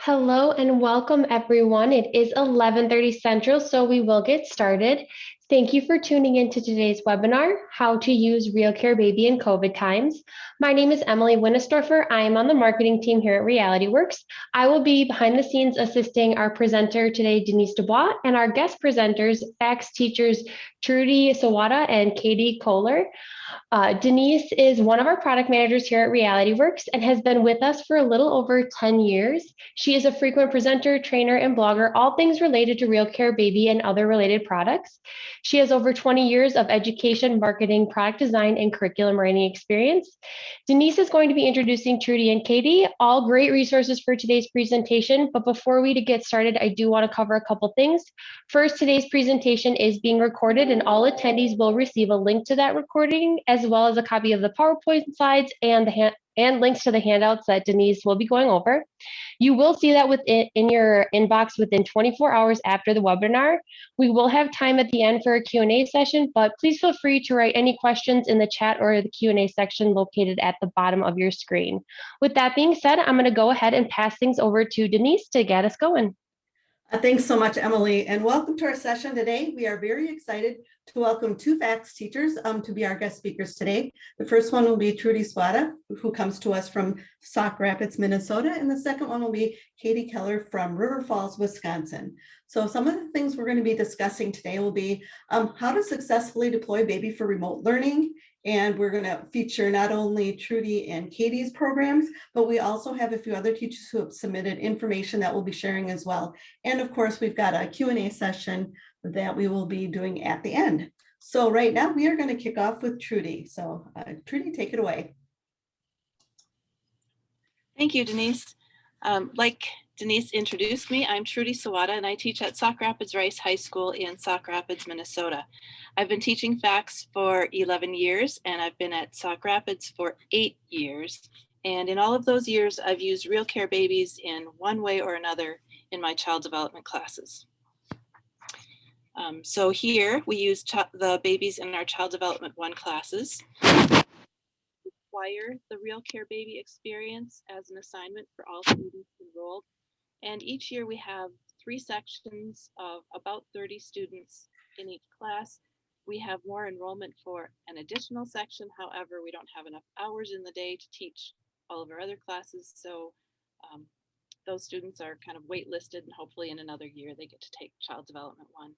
Hello and welcome everyone. It is 11:30 Central, so we will get started. Thank you for tuning in to today's webinar, How to Use RealCare Baby in COVID Times. My name is Emily Winnesdorfer. I am on the marketing team here at Realityworks. I will be behind the scenes assisting our presenter today, Denise DuBois, and our guest presenters, FACS teachers Trude, Sowada, and Kayte Koehler. Denise is one of our product managers here at Realityworks and has been with us for a little over 10 years. She is a frequent presenter, trainer, and blogger, all things related to RealCare Baby and other related products. She has over 20 years of education, marketing, product design, and curriculum writing experience. Denise is going to be introducing Trude and Kayte, all great resources for today's presentation. But before we get started, I do want to cover a couple things. First, today's presentation is being recorded and all attendees will receive a link to that recording as well as a copy of the PowerPoint slides and links to the handouts that Denise will be going over. You will see that in your inbox within 24 hours after the webinar. We will have time at the end for a Q&A session, but please feel free to write any questions in the chat or the Q&A section located at the bottom of your screen. With that being said, I'm going to go ahead and pass things over to Denise to get us going. Thanks so much, Emily, and welcome to our session today. We are very excited to welcome two FACS teachers to be our guest speakers today. The first one will be Trude Sowada, who comes to us from Sauk Rapids, Minnesota, and the second one will be Kayte Koehler from River Falls, Wisconsin. So some of the things we're going to be discussing today will be how to successfully deploy Baby for remote learning. And we're going to feature not only Trude and Kayte's programs, but we also have a few other teachers who have submitted information that we'll be sharing as well. And of course, we've got a Q&A session that we will be doing at the end. So right now we are going to kick off with Trude. So Trude, take it away. Thank you, Denise. Like Denise introduced me, I'm Trude Sowada and I teach at Sauk Rapids Rice High School in Sauk Rapids, Minnesota. I've been teaching FACS for 11 years and I've been at Sauk Rapids for 8 years. And in all of those years, I've used RealCare Babies in one way or another in my child development classes. So here we use the babies in our Child Development 1 classes. Require the RealCare Baby experience as an assignment for all students enrolled. And each year we have 3 sections of about 30 students in each class. We have more enrollment for an additional section. However, we don't have enough hours in the day to teach all of our other classes. So those students are kind of waitlisted and hopefully in another year they get to take Child Development 1.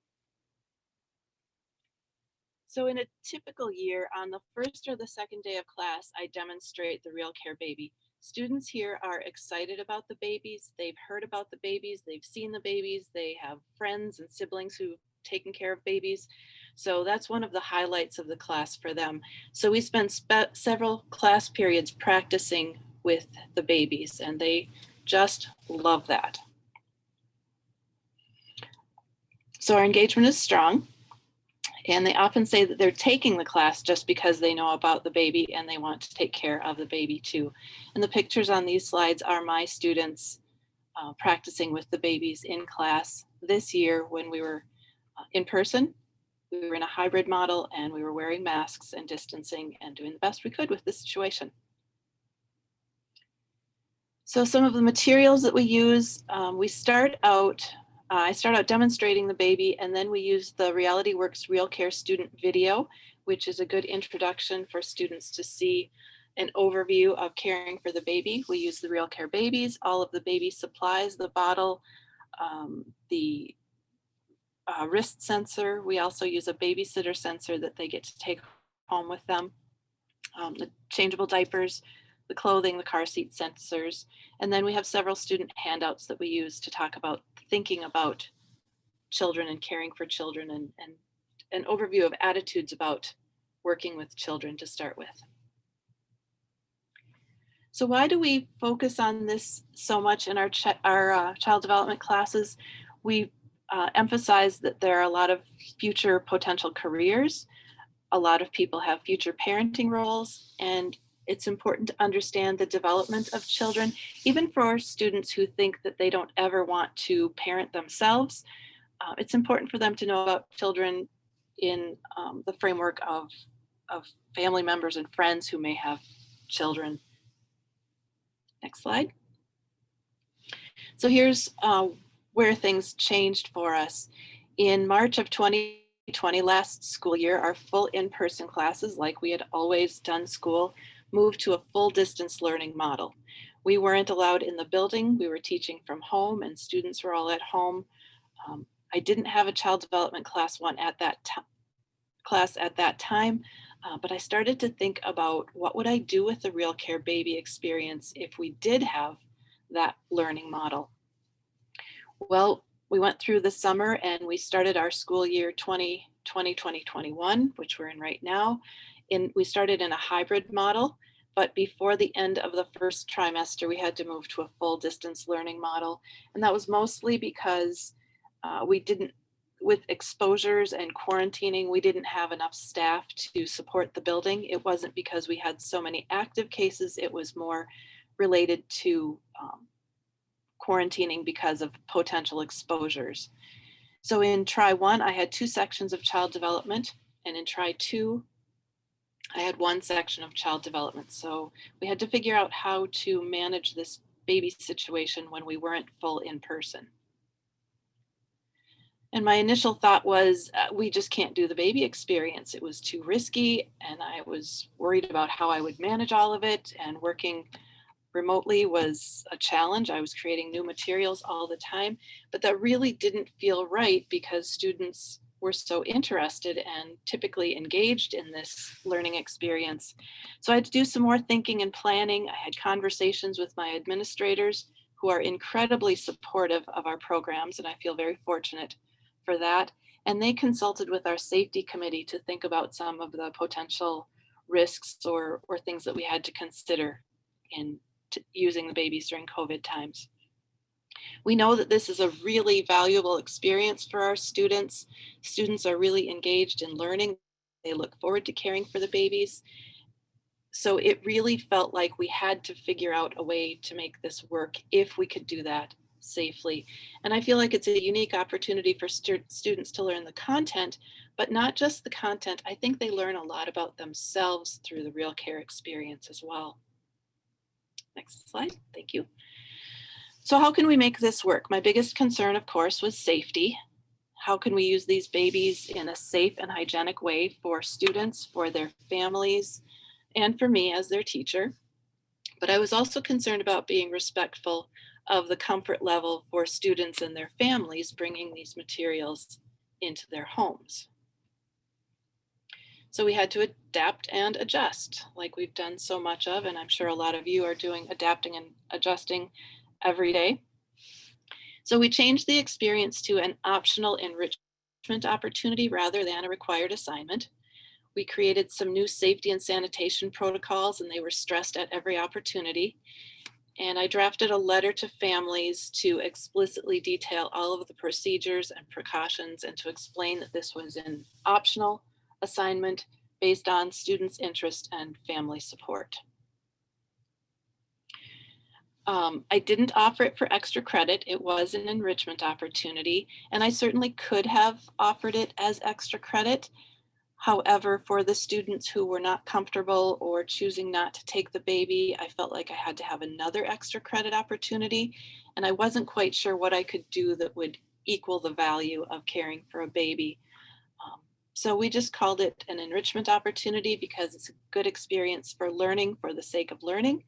So in a typical year, on the first or the second day of class, I demonstrate the RealCare Baby. Students here are excited about the babies. They've heard about the babies. They've seen the babies. They have friends and siblings who've taken care of babies. So that's one of the highlights of the class for them. So we spend several class periods practicing with the babies, and they just love that. So our engagement is strong. And they often say that they're taking the class just because they know about the baby and they want to take care of the baby too. And the pictures on these slides are my students practicing with the babies in class this year when we were in person. We were in a hybrid model and we were wearing masks and distancing and doing the best we could with the situation. So some of the materials that we use, I start out demonstrating the baby, and then we use the Realityworks RealCare student video, which is a good introduction for students to see an overview of caring for the baby. We use the RealCare Babies, all of the baby supplies, the bottle, the wrist sensor. We also use a babysitter sensor that they get to take home with them, the changeable diapers, the clothing, the car seat sensors. And then we have several student handouts that we use to talk about thinking about children and caring for children and an overview of attitudes about working with children to start with. So why do we focus on this so much in our child development classes? We emphasize that there are a lot of future potential careers. A lot of people have future parenting roles, and it's important to understand the development of children, even for students who think that they don't ever want to parent themselves. It's important for them to know about children in the framework of family members and friends who may have children. Next slide. So here's where things changed for us. In March of 2020, last school year, our full in-person classes, like we had always done school, moved to a full distance learning model. We weren't allowed in the building. We were teaching from home and students were all at home. I didn't have a child development class at that time, but I started to think about what would I do with the RealCare Baby experience if we did have that learning model. Well, we went through the summer and we started our school year 2020-2021, which we're in right now. We started in a hybrid model, but before the end of the first trimester, we had to move to a full distance learning model. And that was mostly because with exposures and quarantining, we didn't have enough staff to support the building. It wasn't because we had so many active cases, it was more related to quarantining because of potential exposures. So in Try 1, I had 2 sections of child development, and in Try 2, I had 1 section of child development. So we had to figure out how to manage this baby situation when we weren't full in person. And my initial thought was, we just can't do the baby experience. It was too risky, and I was worried about how I would manage all of it, and working remotely was a challenge. I was creating new materials all the time, but that really didn't feel right because students were so interested and typically engaged in this learning experience. So I had to do some more thinking and planning. I had conversations with my administrators who are incredibly supportive of our programs, and I feel very fortunate for that. And they consulted with our safety committee to think about some of the potential risks or things that we had to consider in using the babies during COVID times. We know that this is a really valuable experience for our students. Students are really engaged in learning. They look forward to caring for the babies. So it really felt like we had to figure out a way to make this work if we could do that safely. And I feel like it's a unique opportunity for students to learn the content, but not just the content. I think they learn a lot about themselves through the RealCare experience as well. Next slide, thank you. So how can we make this work? My biggest concern, of course, was safety. How can we use these babies in a safe and hygienic way for students, for their families, and for me as their teacher? But I was also concerned about being respectful of the comfort level for students and their families bringing these materials into their homes. So we had to adapt and adjust like we've done so much of, and I'm sure a lot of you are doing adapting and adjusting every day. So we changed the experience to an optional enrichment opportunity rather than a required assignment. We created some new safety and sanitation protocols, and they were stressed at every opportunity. And I drafted a letter to families to explicitly detail all of the procedures and precautions and to explain that this was an optional assignment based on students' interest and family support. I didn't offer it for extra credit. It was an enrichment opportunity, and I certainly could have offered it as extra credit. However, for the students who were not comfortable or choosing not to take the baby, I felt like I had to have another extra credit opportunity, and I wasn't quite sure what I could do that would equal the value of caring for a baby. So we just called it an enrichment opportunity because it's a good experience for learning for the sake of learning,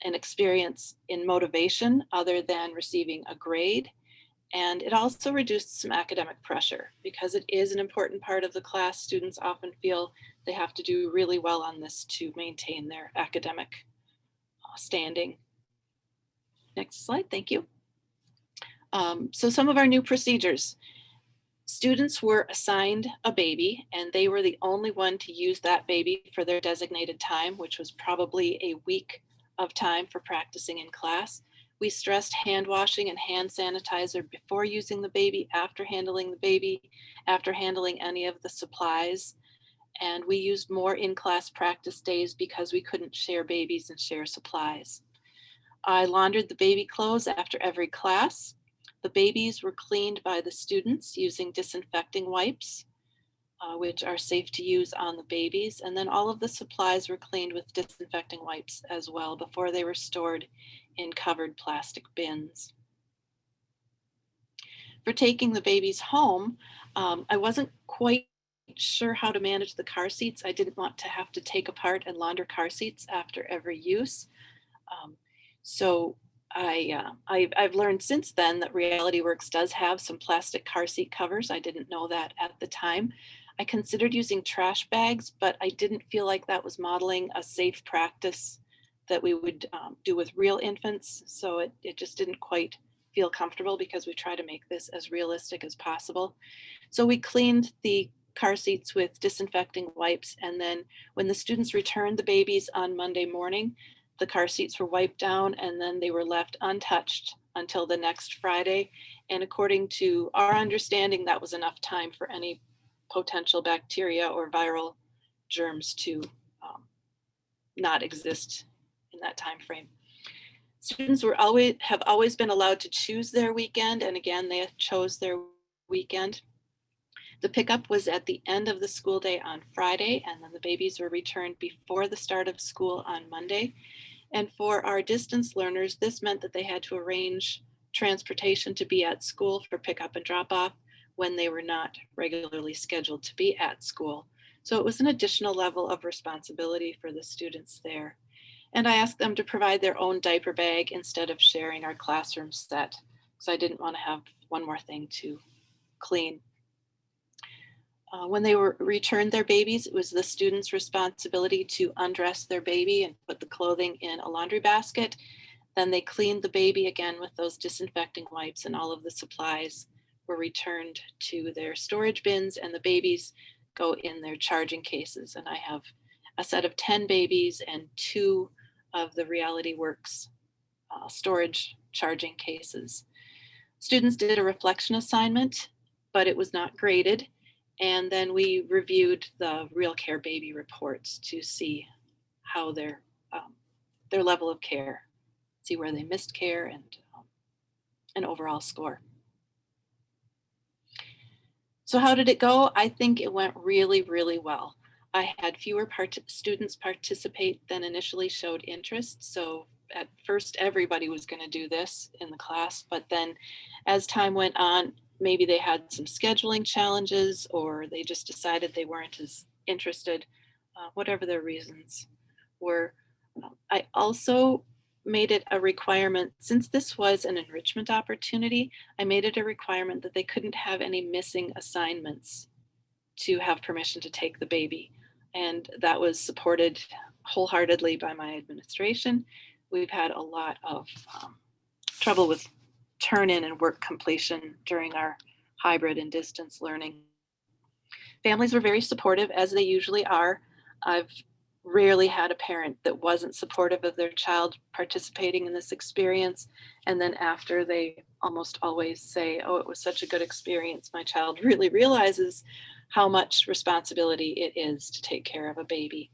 an experience in motivation other than receiving a grade. And it also reduced some academic pressure because it is an important part of the class. Students often feel they have to do really well on this to maintain their academic standing. Next slide, thank you. So some of our new procedures. Students were assigned a baby and they were the only one to use that baby for their designated time, which was probably a week of time for practicing in class. We stressed hand washing and hand sanitizer before using the baby, after handling the baby, after handling any of the supplies. And we used more in-class practice days because we couldn't share babies and share supplies. I laundered the baby clothes after every class. The babies were cleaned by the students using disinfecting wipes, which are safe to use on the babies. And then all of the supplies were cleaned with disinfecting wipes as well before they were stored in covered plastic bins. For taking the babies home, I wasn't quite sure how to manage the car seats. I didn't want to have to take apart and launder car seats after every use. So I've learned since then that Realityworks does have some plastic car seat covers. I didn't know that at the time. I considered using trash bags, but I didn't feel like that was modeling a safe practice that we would do with real infants. So it just didn't quite feel comfortable, because we try to make this as realistic as possible. So we cleaned the car seats with disinfecting wipes. And then when the students returned the babies on Monday morning, the car seats were wiped down and then they were left untouched until the next Friday. And according to our understanding, that was enough time for any potential bacteria or viral germs to not exist in that time frame. Students have always been allowed to choose their weekend, and again, they chose their weekend. The pickup was at the end of the school day on Friday, and then the babies were returned before the start of school on Monday. And for our distance learners, this meant that they had to arrange transportation to be at school for pickup and drop off when they were not regularly scheduled to be at school. So it was an additional level of responsibility for the students there. And I asked them to provide their own diaper bag instead of sharing our classroom set, because I didn't want to have one more thing to clean. When they were returned their babies, it was the students' responsibility to undress their baby and put the clothing in a laundry basket. Then they cleaned the baby again with those disinfecting wipes, and all of the supplies were returned to their storage bins, and the babies go in their charging cases. And I have a set of 10 babies and 2 of the Realityworks storage charging cases. Students did a reflection assignment, but it was not graded. And then we reviewed the RealCare Baby reports to see how their level of care, see where they missed care, and an overall score. So how did it go? I think it went really, really well. I had fewer students participate than initially showed interest. So at first, everybody was going to do this in the class, but then as time went on, maybe they had some scheduling challenges, or they just decided they weren't as interested, whatever their reasons were. I also made it a requirement, since this was an enrichment opportunity, I made it a requirement that they couldn't have any missing assignments to have permission to take the baby. And that was supported wholeheartedly by my administration. We've had a lot of trouble with turn-in and work completion during our hybrid and distance learning. Families were very supportive, as they usually are. I've rarely had a parent that wasn't supportive of their child participating in this experience. And then after, they almost always say, oh, it was such a good experience. My child really realizes how much responsibility it is to take care of a baby.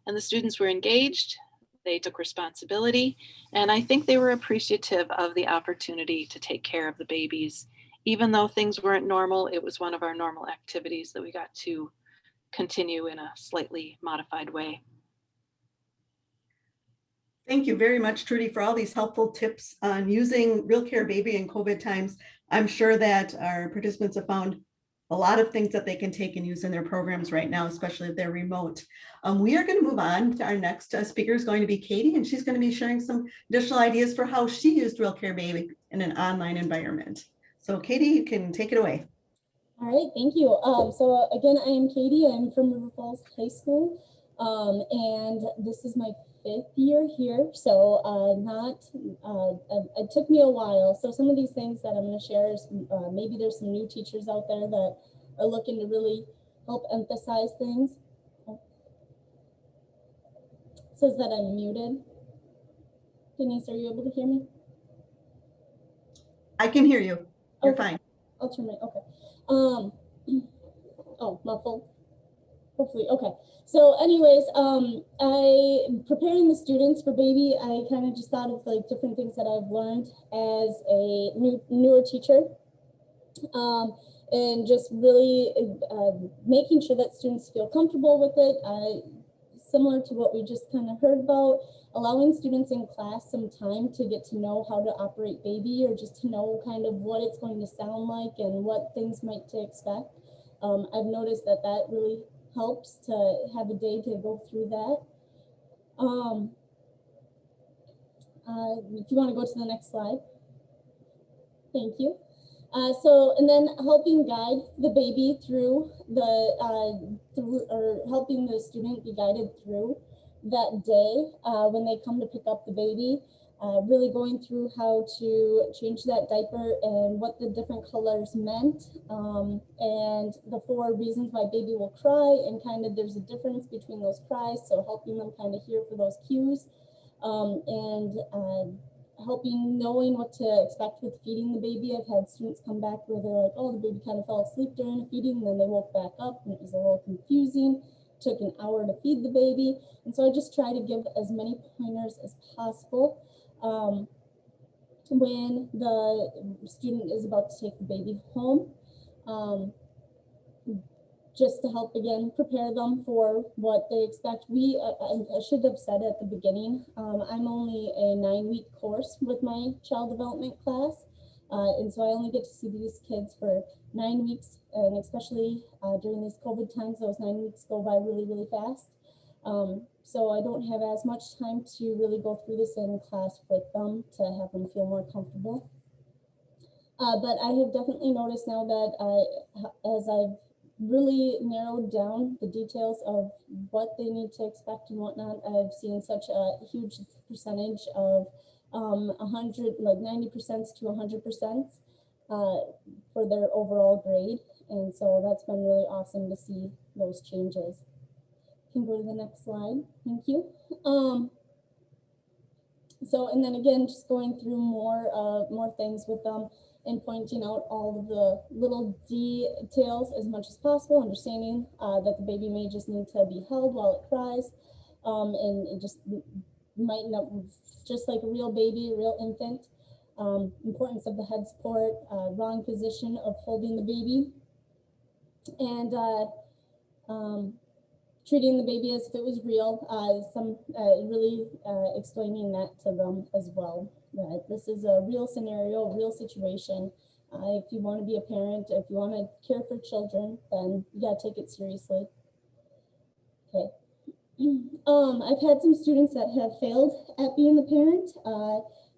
And the students were engaged. They took responsibility. And I think they were appreciative of the opportunity to take care of the babies. Even though things weren't normal, it was one of our normal activities that we got to continue in a slightly modified way. Thank you very much, Trudy, for all these helpful tips on using RealCare Baby in COVID times. I'm sure that our participants have found a lot of things that they can take and use in their programs right now, especially if they're remote. We are going to move on to our next speaker is going to be Kayte, and she's going to be sharing some additional ideas for how she used RealCare Baby in an online environment. So Kayte, you can take it away. All right, thank you. So again, I am Kayte. I'm from River Falls High School, and this is my 5th year here. So it took me a while. So some of these things that I'm going to share is maybe there's some new teachers out there that are looking to really help emphasize things. It says that I'm muted. Denise, are you able to hear me? I can hear you. You're fine. I'll turn my, okay. Oh, muffled. Hopefully, okay. So anyways, preparing the students for baby, I kind of just thought of like different things that I've learned as a newer teacher. And just really making sure that students feel comfortable with it. Similar to what we just kind of heard about, allowing students in class some time to get to know how to operate baby, or just to know kind of what it's going to sound like and what things might to expect. I've noticed that that really helps to have a day to go through that. If you want to go to the next slide. Thank you. And then helping guide the baby through or helping the student be guided through that day when they come to pick up the baby, really going through how to change that diaper and what the different colors meant, and the 4 reasons why baby will cry, and kind of there's a difference between those cries, so helping them kind of hear for those cues, and helping knowing what to expect with feeding the baby. I've had students come back where they're like, oh, the baby kind of fell asleep during the feeding, and then they woke back up and it was a little confusing. It took an hour to feed the baby. And so I just try to give as many pointers as possible when the student is about to take the baby home, just to help, again, prepare them for what they expect. I should have said at the beginning, I'm only a 9-week course with my child development class. And so I only get to see these kids for 9 weeks, and especially during these COVID times, those 9 weeks go by really, really fast. So I don't have as much time to really go through this in class with them to have them feel more comfortable. But I have definitely noticed now that as I've really narrowed down the details of what they need to expect and whatnot, I've seen such a huge percentage of 100, like 90% to 100% for their overall grade. And so that's been really awesome to see those changes. You can go to the next slide. Thank you. So, and then again, just going through more things with them and pointing out all of the little details as much as possible, understanding that the baby may just need to be held while it cries, and it just might not, just like a real baby, a real infant. Importance of the head support, wrong position of holding the baby, and treating the baby as if it was real, really explaining that to them as well. That this is a real scenario, a real situation. If you want to be a parent, if you want to care for children, then you gotta take it seriously. Okay. I've had some students that have failed at being the parent.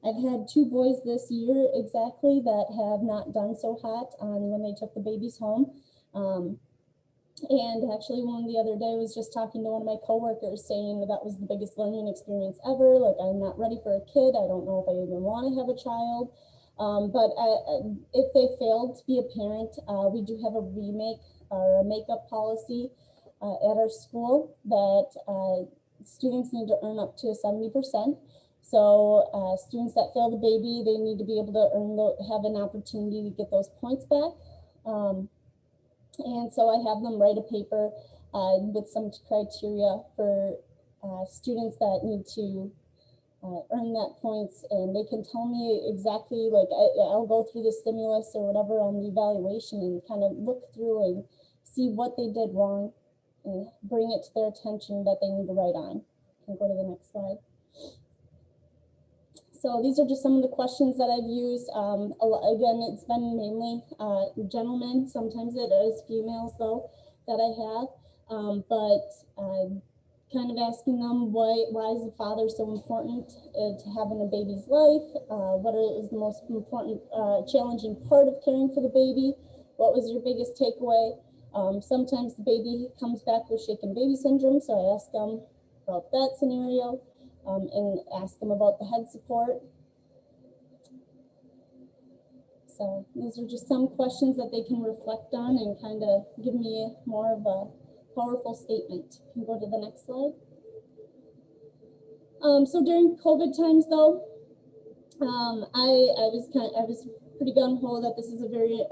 I've had 2 boys this year exactly that have not done so hot on when they took the babies home. And actually one the other day was just talking to one of my coworkers saying that was the biggest learning experience ever. Like, I'm not ready for a kid. I don't know if I even want to have a child. But if they failed to be a parent, we do have a remake or a makeup policy at our school that students need to earn up to 70%. So students that fail the baby, they need to be able to have an opportunity to get those points back. And so I have them write a paper with some criteria for students that need to earn that points, and they can tell me exactly, like I'll go through the stimulus or whatever on the evaluation and kind of look through and see what they did wrong and bring it to their attention that they need to write on. Can go to the next slide. So these are just some of the questions that I've used. Again, it's been mainly gentlemen. Sometimes it is females though that I have, but kind of asking them why is the father so important to having a baby's life? What is the most important challenging part of caring for the baby? What was your biggest takeaway? Sometimes the baby comes back with shaken baby syndrome, so I ask them about that scenario. And ask them about the head support. So these are just some questions that they can reflect on and kind of give me more of a powerful statement. You can go to the next slide. So during COVID times though, I was pretty gung-ho that this is a very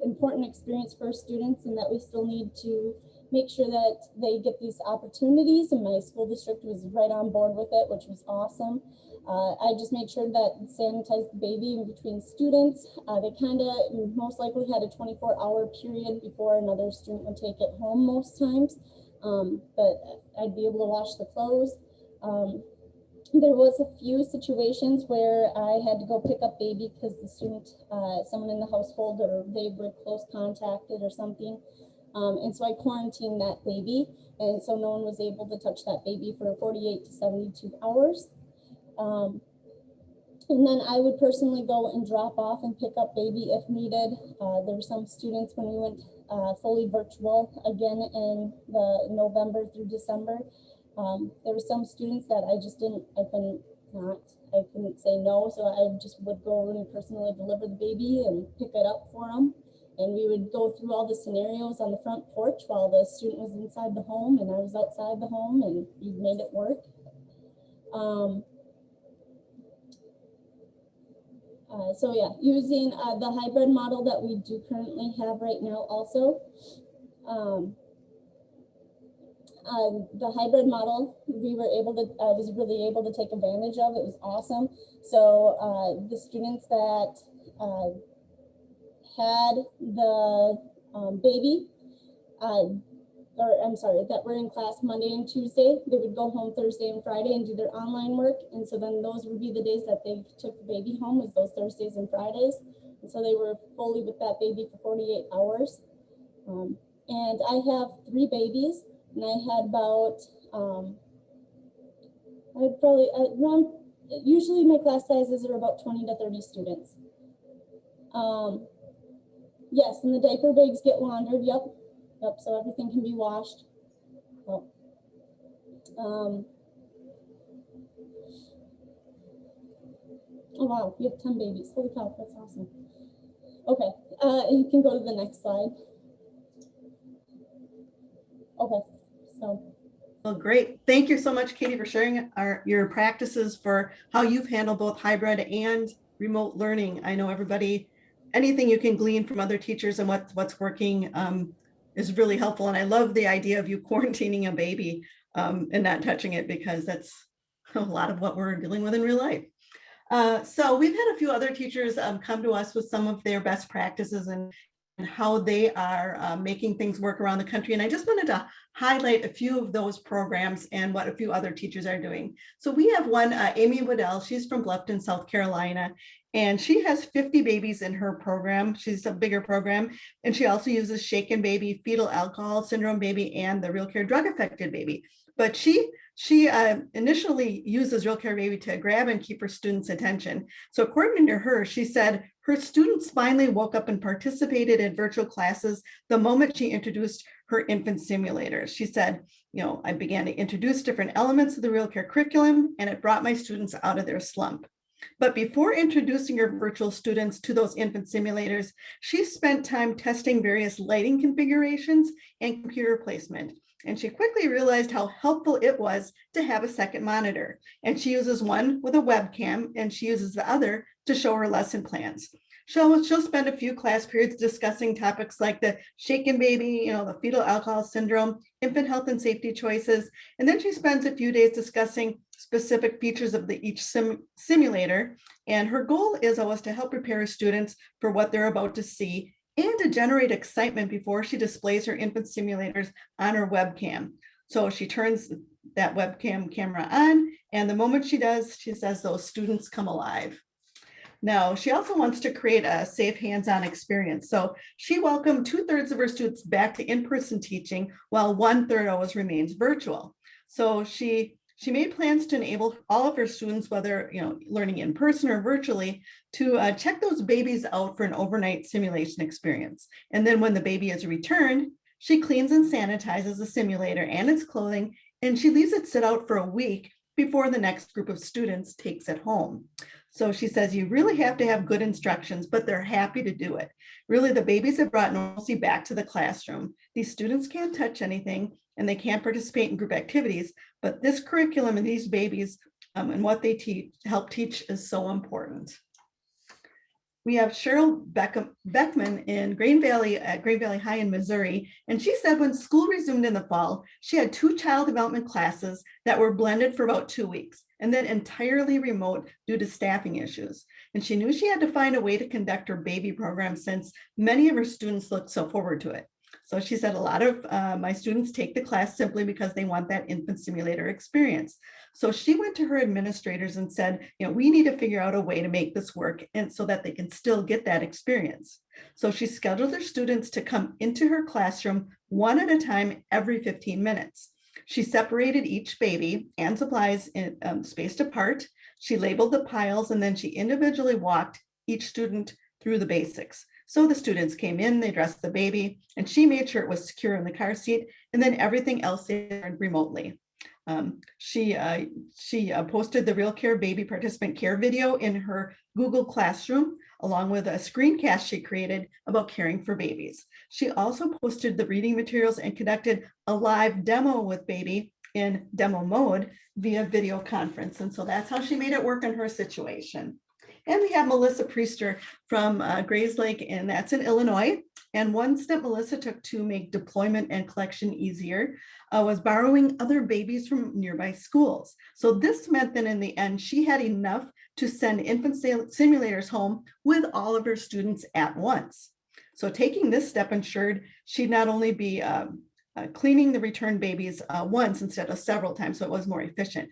important experience for students, and that we still need to make sure that they get these opportunities, and my school district was right on board with it, which was awesome. I just made sure that sanitized the baby in between students. They kind of most likely had a 24-hour period before another student would take it home most times, but I'd be able to wash the clothes. There was a few situations where I had to go pick up baby because the student, someone in the household, or they were close contacted or something. And so I quarantined that baby. And so no one was able to touch that baby for 48 to 72 hours. And then I would personally go and drop off and pick up baby if needed. There were some students when we went fully virtual again in the November through December. There were some students that I couldn't say no. So I just would go and personally deliver the baby and pick it up for them. And we would go through all the scenarios on the front porch while the student was inside the home and I was outside the home, and we made it work. So yeah, using the hybrid model that we do currently have right now also. The hybrid model we were able to, was really able to take advantage of. It was awesome. So the students that had the baby, that were in class Monday and Tuesday, they would go home Thursday and Friday and do their online work. And so then those would be the days that they took the baby home, was those Thursdays and Fridays. And so they were fully with that baby for 48 hours. And I have 3 babies, and I had about, I'd probably around, usually my class sizes are about 20 to 30 students. Yes, and the diaper bags get laundered. Yep. So everything can be washed. Oh, oh wow, you have 10 babies. Holy cow, that's awesome. Okay, you can go to the next slide. Okay, so. Well, great. Thank you so much, Kayte, for sharing your practices for how you've handled both hybrid and remote learning. I know everybody, anything you can glean from other teachers and what's working is really helpful. And I love the idea of you quarantining a baby and not touching it, because that's a lot of what we're dealing with in real life. So we've had a few other teachers come to us with some of their best practices and how they are making things work around the country. And I just wanted to highlight a few of those programs and what a few other teachers are doing. So we have one, Amy Woodell. She's from Bluffton, South Carolina, and she has 50 babies in her program. She's a bigger program, and she also uses Shaken Baby, Fetal Alcohol Syndrome Baby, and the RealCare Drug Affected Baby. But she initially uses RealCare Baby to grab and keep her students' attention. So according to her, she said her students finally woke up and participated in virtual classes the moment she introduced her infant simulators. She said, I began to introduce different elements of the RealCare curriculum, and it brought my students out of their slump. But before introducing her virtual students to those infant simulators, she spent time testing various lighting configurations and computer placement. And she quickly realized how helpful it was to have a second monitor. And she uses one with a webcam, and she uses the other to show her lesson plans. She'll spend a few class periods discussing topics like the Shaken Baby, the fetal alcohol syndrome, infant health and safety choices. And then she spends a few days discussing specific features of each simulator. And her goal is always to help prepare her students for what they're about to see and to generate excitement before she displays her infant simulators on her webcam. So she turns that webcam camera on, and the moment she does, she says those students come alive. Now, she also wants to create a safe hands-on experience. So she welcomed 2/3 of her students back to in-person teaching, while 1/3 always remains virtual. So she made plans to enable all of her students, whether learning in person or virtually, to check those babies out for an overnight simulation experience. And then when the baby is returned, she cleans and sanitizes the simulator and its clothing, and she leaves it sit out for a week before the next group of students takes it home. So she says you really have to have good instructions, but they're happy to do it. Really, the babies have brought normalcy back to the classroom. These students can't touch anything, and they can't participate in group activities, but this curriculum and these babies and what they help teach is so important. We have Cheryl Beckman in Green Valley at Green Valley High in Missouri. And she said when school resumed in the fall, she had 2 child development classes that were blended for about 2 weeks and then entirely remote due to staffing issues. And she knew she had to find a way to conduct her baby program since many of her students looked so forward to it. So she said a lot of my students take the class simply because they want that infant simulator experience. So she went to her administrators and said, we need to figure out a way to make this work and so that they can still get that experience. So she scheduled her students to come into her classroom one at a time every 15 minutes. She separated each baby and supplies in, spaced apart. She labeled the piles, and then she individually walked each student through the basics. So the students came in, they dressed the baby, and she made sure it was secure in the car seat, and then everything else they learned remotely. She posted the RealCare Baby Participant Care video in her Google Classroom, along with a screencast she created about caring for babies. She also posted the reading materials and conducted a live demo with baby in demo mode via video conference. And so that's how she made it work in her situation. And we have Melissa Priester from Grays Lake, and that's in Illinois. And one step Melissa took to make deployment and collection easier was borrowing other babies from nearby schools. So this meant that in the end, she had enough to send infant simulators home with all of her students at once. So taking this step ensured she'd not only be cleaning the returned babies once instead of several times, so it was more efficient.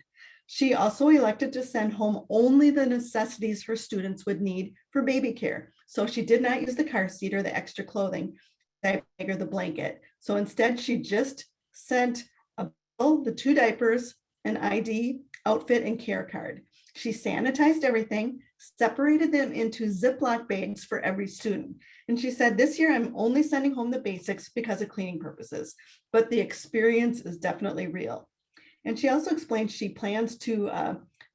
She also elected to send home only the necessities her students would need for baby care. So she did not use the car seat or the extra clothing, the bag or the blanket. So instead, she just sent the 2 diapers, an ID, outfit, and care card. She sanitized everything, separated them into Ziploc bags for every student. And she said, this year, I'm only sending home the basics because of cleaning purposes, but the experience is definitely real. And she also explained she plans to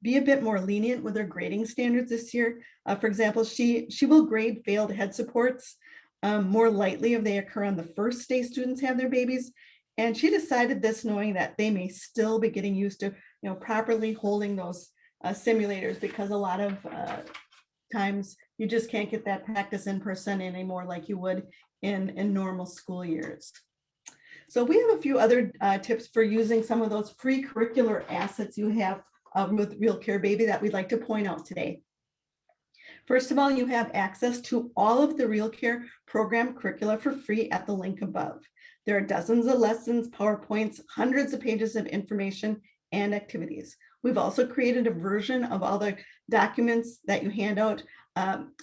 be a bit more lenient with her grading standards this year. For example, she will grade failed head supports more lightly if they occur on the first day students have their babies. And she decided this knowing that they may still be getting used to properly holding those simulators, because a lot of times you just can't get that practice in person anymore like you would in normal school years. So we have a few other tips for using some of those free curricular assets you have with RealCare Baby that we'd like to point out today. First of all, you have access to all of the RealCare program curricula for free at the link above. There are dozens of lessons, PowerPoints, hundreds of pages of information and activities. We've also created a version of all the documents that you hand out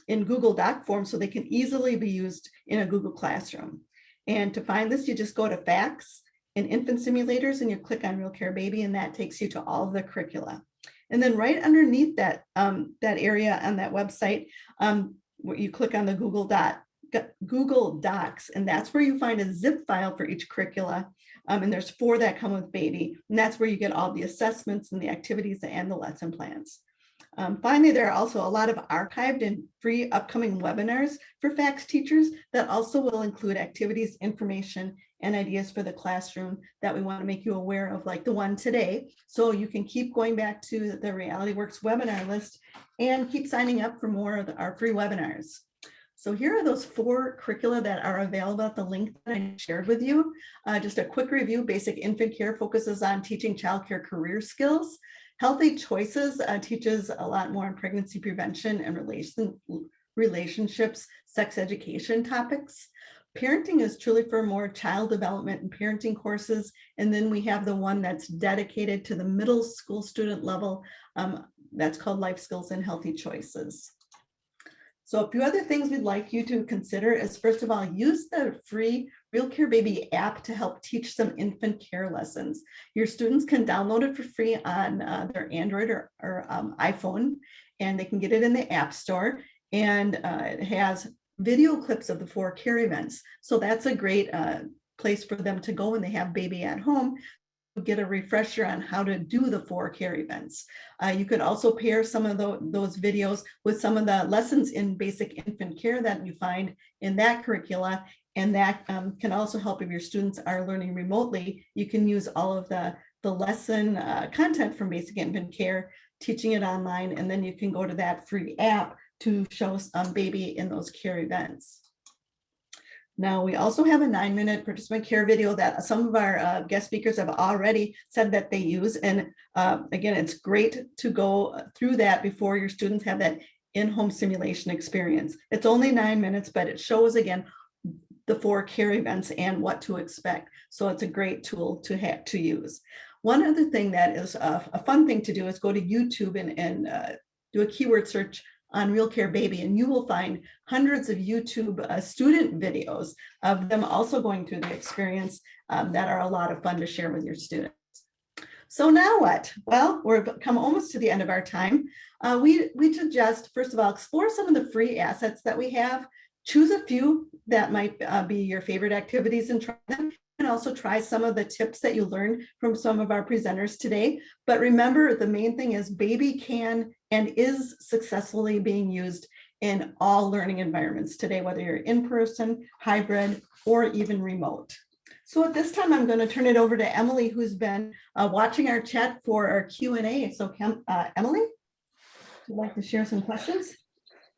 in Google Doc form so they can easily be used in a Google Classroom. And to find this, you just go to Facts and Infant Simulators and you click on RealCare Baby, and that takes you to all of the curricula. And then right underneath that, that area on that website, where you click on the Google Docs, and that's where you find a zip file for each curricula. And there's 4 that come with Baby, and that's where you get all the assessments and the activities and the lesson plans. Finally, there are also a lot of archived and free upcoming webinars for FACS teachers that also will include activities, information, and ideas for the classroom that we want to make you aware of, like the one today. So you can keep going back to the Realityworks webinar list and keep signing up for more of our free webinars. So here are those 4 curricula that are available at the link that I shared with you. Just a quick review: Basic Infant Care focuses on teaching childcare career skills. Healthy Choices teaches a lot more on pregnancy prevention and relationships, sex education topics. Parenting is truly for more child development and parenting courses. And then we have the one that's dedicated to the middle school student level. That's called Life Skills and Healthy Choices. So a few other things we'd like you to consider is, first of all, use the free RealCare Baby app to help teach some infant care lessons. Your students can download it for free on their Android or iPhone, and they can get it in the App Store. And it has video clips of the 4 care events. So that's a great place for them to go when they have baby at home, get a refresher on how to do the 4 care events. You could also pair some of those videos with some of the lessons in basic infant care that you find in that curricula, and that can also help if your students are learning remotely. You can use all of the lesson content from basic infant care, teaching it online, and then you can go to that free app to show baby in those care events. Now, we also have a 9-minute participant care video that some of our guest speakers have already said that they use. And again, it's great to go through that before your students have that in-home simulation experience. It's only 9 minutes, but it shows, again, the 4 care events and what to expect. So it's a great tool to have to use. One other thing that is a fun thing to do is go to YouTube and do a keyword search on RealCare Baby, and you will find hundreds of YouTube student videos of them also going through the experience that are a lot of fun to share with your students. So now what? Well, we're come almost to the end of our time. We suggest, first of all, explore some of the free assets that we have. Choose a few that might be your favorite activities and try them. And also try some of the tips that you learned from some of our presenters today. But remember, the main thing is Baby can and is successfully being used in all learning environments today, whether you're in person, hybrid, or even remote. So at this time, I'm going to turn it over to Emily, who's been watching our chat for our Q&A. So Emily, would you like to share some questions?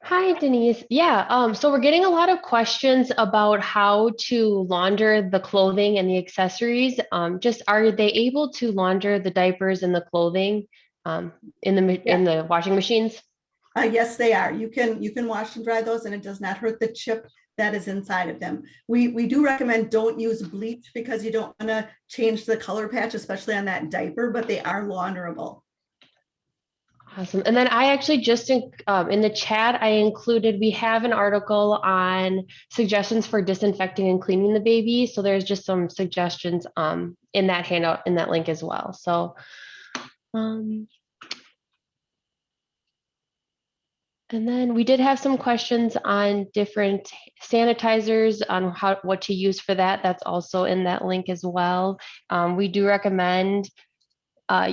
Hi, Denise. Yeah, so we're getting a lot of questions about how to launder the clothing and the accessories. Just are they able to launder the diapers and the clothing in the washing machines? Yes, they are. You can wash and dry those, and it does not hurt the chip that is inside of them. We do recommend don't use bleach because you don't want to change the color patch, especially on that diaper, but they are launderable. Awesome. And then I actually just in the chat, we have an article on suggestions for disinfecting and cleaning the baby. So there's just some suggestions in that handout, in that link as well. So and then we did have some questions on different sanitizers, on what to use for that. That's also in that link as well. We do recommend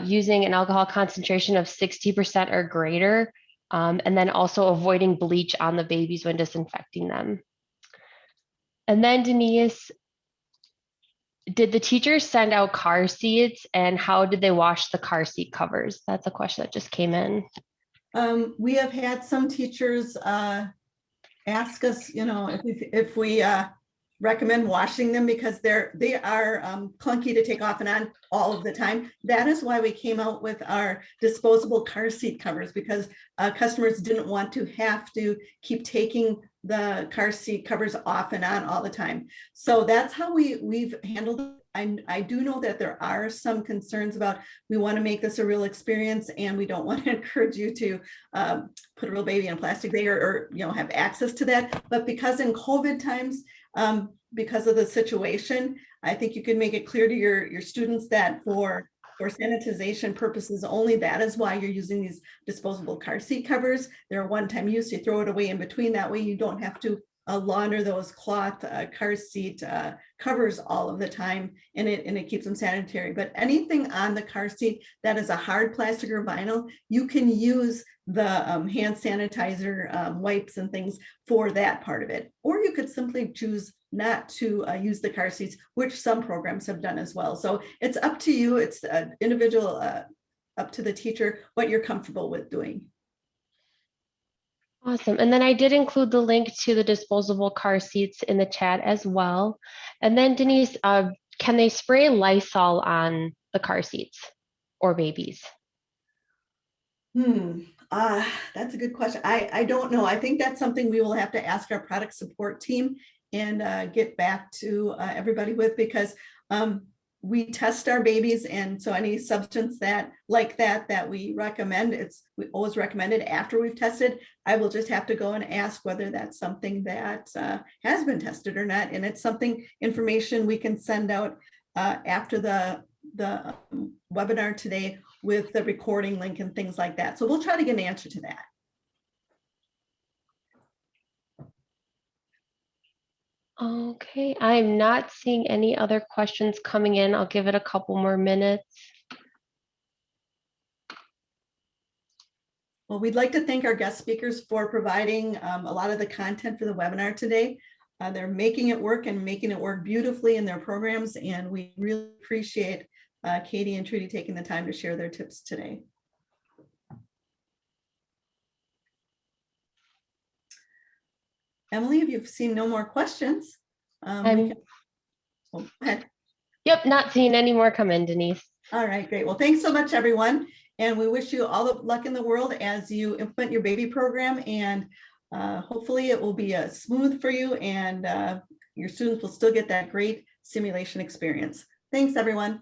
using an alcohol concentration of 60% or greater, and then also avoiding bleach on the babies when disinfecting them. And then Denise, did the teachers send out car seats, and how did they wash the car seat covers? That's a question that just came in. We have had some teachers ask us, if we recommend washing them because they are clunky to take off and on all of the time. That is why we came out with our disposable car seat covers, because customers didn't want to have to keep taking the car seat covers off and on all the time. So that's how we've handled it. I do know that there are some concerns about, we want to make this a real experience and we don't want to encourage you to put a real baby in a plastic bag or have access to that. But because in COVID times, because of the situation, I think you can make it clear to your students that for sanitization purposes only, that is why you're using these disposable car seat covers. They're a one-time use. You throw it away in between. That way you don't have to launder those cloth car seat covers all of the time, and it keeps them sanitary. But anything on the car seat that is a hard plastic or vinyl, you can use the hand sanitizer wipes and things for that part of it. Or you could simply choose not to use the car seats, which some programs have done as well. So it's up to you. It's individual, up to the teacher, what you're comfortable with doing. Awesome. And then I did include the link to the disposable car seats in the chat as well. And then Denise, can they spray Lysol on the car seats or babies? That's a good question. I don't know. I think that's something we will have to ask our product support team and get back to everybody with, because we test our babies, and so any substance that we recommend, we always recommend it after we've tested. I will just have to go and ask whether that's something that has been tested or not, and it's something, information we can send out after the webinar today with the recording link and things like that. So we'll try to get an answer to that. Okay, I'm not seeing any other questions coming in. I'll give it a couple more minutes. Well, we'd like to thank our guest speakers for providing a lot of the content for the webinar today. They're making it work and making it work beautifully in their programs, and we really appreciate Kayte and Trude taking the time to share their tips today. Emily, if you've seen no more questions, go ahead. Yep, not seeing any more come in, Denise. All right, great. Well, thanks so much, everyone. And we wish you all the luck in the world as you implement your baby program. And hopefully it will be smooth for you and your students will still get that great simulation experience. Thanks, everyone.